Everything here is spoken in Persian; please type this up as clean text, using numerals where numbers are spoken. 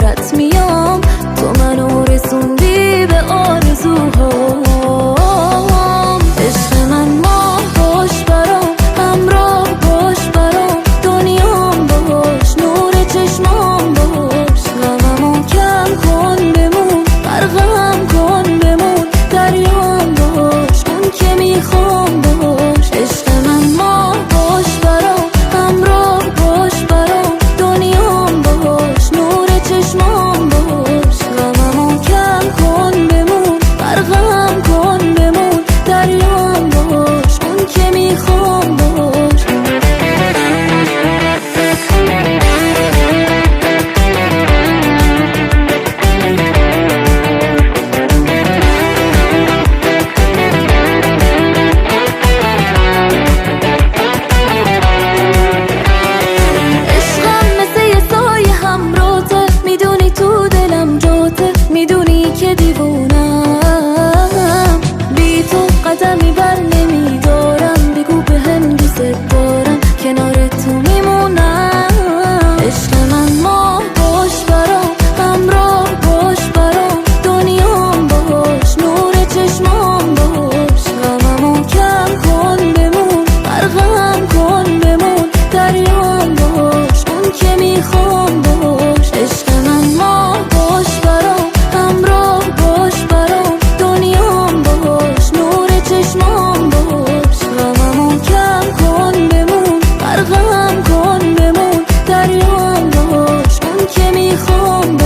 دورت میام، تو منو رسوندی به آرزوهام. عشق من ماه باش برام، همراه باش برام، دنیام باش، نور چشمام باش. غممو کم کن بمون، غرقم کن بمون، دریام باش، اون که میخوام باش. عشق من ماه باش برام، همراه باش برام، دنیام باش، نور چشمام باش. غممو کم کن بمون، غرقم کن بمون، دریام باش، اون که میخوام باش. میدونی که دیوونم، بی تو قدمی بر نمیدارم. بگو به هم دوست دارم، کنار تو میمونم. عشق من ماه باش برام، همراه باش برام، دنیام باش، نور چشمام باش. غممو کم کن بمون، غرقم کن بمون، دریام باش، اون که میخوام باش. عشق من ماه باش برام، همراه باش برام، دنیام باش، نور چشمام باش. غممو کم کن بمون، غرقم کن بمون، دریام باش، اون که میخوام باش.